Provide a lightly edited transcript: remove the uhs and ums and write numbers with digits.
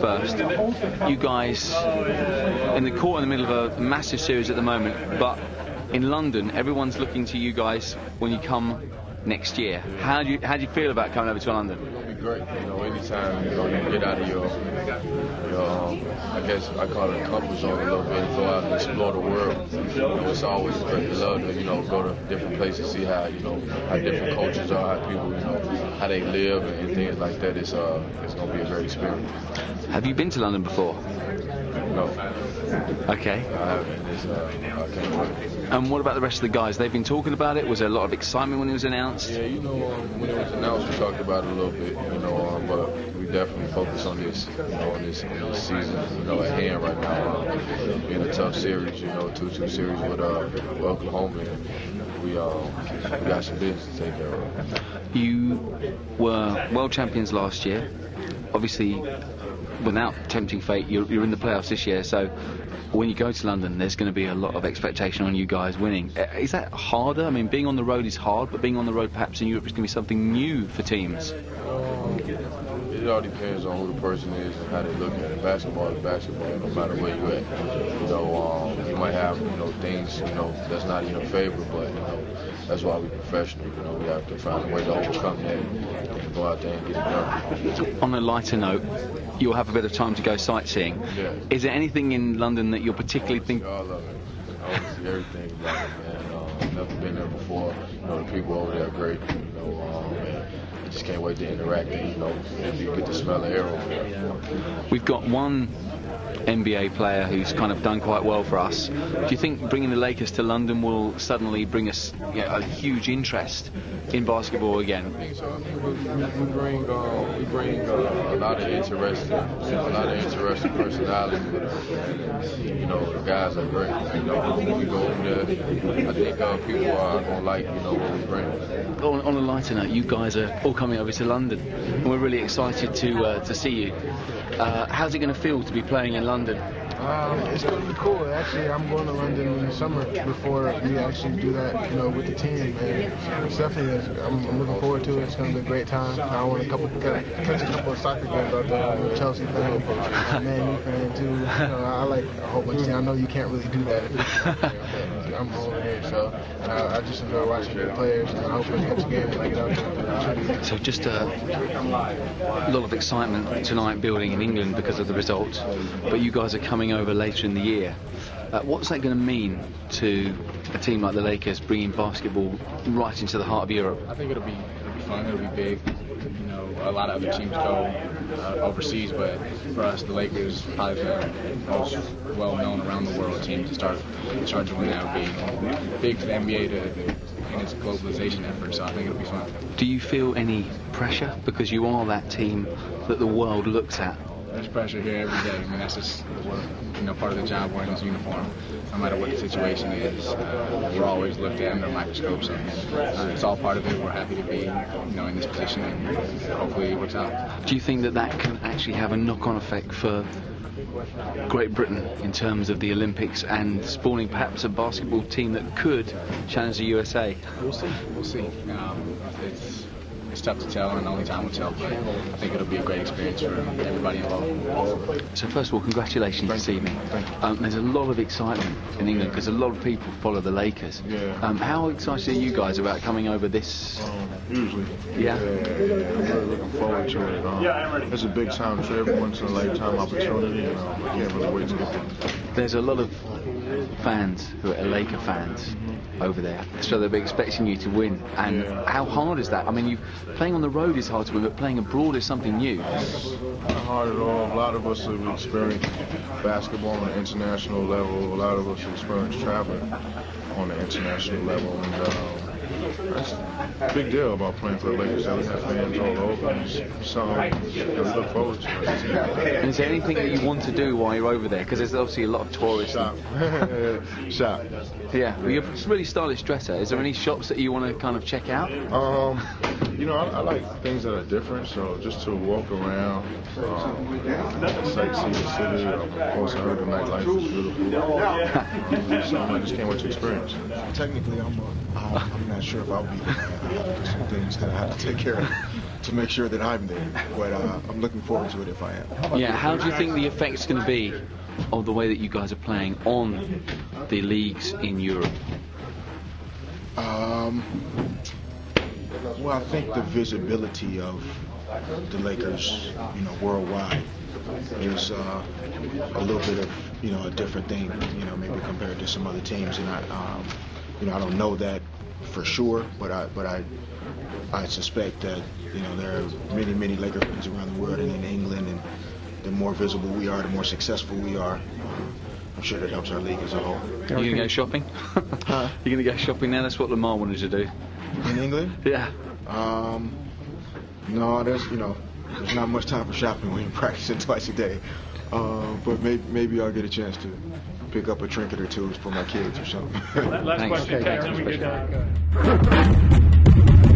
first. You guys in the middle of a massive series at the moment, but in London, everyone's looking to you guys when you come next year. How do you feel about coming over to London? It'll be great. Anytime you get out of your I guess I call it a comfort zone a little bit, and go out and explore the world. It's always great to love to go to different places, see how how different cultures are, how people how they live and things like that. It's gonna be a great experience. Have you been to London before? No. Okay. I haven't. I can't wait. And what about the rest of the guys? They've been talking about it. Was there a lot of excitement when it was announced? Yeah, when it was announced, we talked about it a little bit, but we definitely focus on this, on this season, at hand right now. Being a tough series, 2-2 series with Oklahoma, and we got some business to take care of. You were world champions last year. Obviously, without tempting fate, you're in the playoffs this year, so when you go to London, there's going to be a lot of expectation on you guys winning. Is that harder? I mean, being on the road is hard, but being on the road perhaps in Europe is going to be something new for teams. It all depends on who the person is and how they look at it. Basketball is basketball, no matter where you're at. You might have, things, that's not in your favor, but, that's why we're professional. We have to find a way to overcome that and go out there and get it done. On a lighter note, you'll have a bit of time to go sightseeing. Yeah. Is there anything in London that you're particularly thinking? I love it. I want to see everything about it, man. Never been there before. The people over there are great. I just can't wait to interact and, it'd be good to smell the air over there. We've got one NBA player who's kind of done quite well for us. Do you think bringing the Lakers to London will suddenly bring us a huge interest in basketball again? I think so. I think we bring a lot of interesting personalities. The guys are great. When we go over there, I think people are gonna like what we bring. On a lighter note, you guys are all coming over to London, and we're really excited to see you. How's it going to feel to be playing in London? It's going to be cool. Actually, I'm going to London in the summer before we actually do that, with the team. And it's definitely, I'm looking forward to it. It's going to be a great time. I want to catch a couple of soccer games out there. I'm a Chelsea fan, Man U fan too. I like a whole bunch of things. I know you can't really do that. I'm over here, so I just enjoy watching the players, and I hope I catch a game when I get out there. So just a lot of excitement tonight building in England because of the result, but you guys are coming over later in the year. What's that going to mean to a team like the Lakers, bringing basketball right into the heart of Europe? I think it'll be fun. It'll be big. A lot of other teams go overseas, but for us, the Lakers, probably the most well-known around the world team to start doing that would be big for the NBA in its globalization effort. So I think it'll be fun. Do you feel any pressure because you are that team that the world looks at? There's pressure here every day. I mean, that's just part of the job wearing this uniform. No matter what the situation is, we're always looked at under a microscope. So it's all part of it. We're happy to be, in this position, and hopefully it works out. Do you think that can actually have a knock-on effect for Great Britain in terms of the Olympics and spawning perhaps a basketball team that could challenge the USA? We'll see. It's tough to tell, and only time will tell, but I think it'll be a great experience for everybody involved. So first of all, congratulations this evening. There's a lot of excitement in England because a lot of people follow the Lakers. Yeah. How excited are you guys about coming over this? Hugely. Yeah. I'm really looking forward to it. It's a big time trip, once in a lifetime opportunity, and I can't really wait to get there. There's a lot of fans who are Laker fans over there, so they'll be expecting you to win. And how hard is that? I mean, playing on the road is hard to win, but playing abroad is something new. Not hard at all. A lot of us have experienced basketball on an international level. A lot of us have experienced traveling on an international level, and that's a big deal about playing for the Lakers. We have fans all over, and it's something that we look forward to. And is there anything that you want to do while you're over there? Because there's obviously a lot of tourists. Shop. Shop. Yeah, well, you're a really stylish dresser. Is there any shops that you want to kind of check out? I like things that are different, so just to walk around, sightsee the city. Of course, I heard the nightlife is beautiful. So I just can't wait to experience. Technically, I'm not sure if I'll be there. There's some things that I have to take care of. to make sure that I'm there. But I'm looking forward to it if I am. Yeah, how do you think the effect's going to be of the way that you guys are playing on the leagues in Europe? Well, I think the visibility of the Lakers, worldwide is a little bit of, a different thing, maybe compared to some other teams. And I don't know that for sure, but I suspect that, there are many Laker fans around the world and in England, and the more visible we are, the more successful we are. I'm sure that helps our league as a whole. Are you going to go shopping? Huh? You're going to go shopping now? That's what Lamar wanted to do. In England? Yeah. No, there's not much time for shopping when you're practicing twice a day. But maybe I'll get a chance to pick up a trinket or two for my kids or something. Last Thanks. question, Okay, Ken, thanks. and we get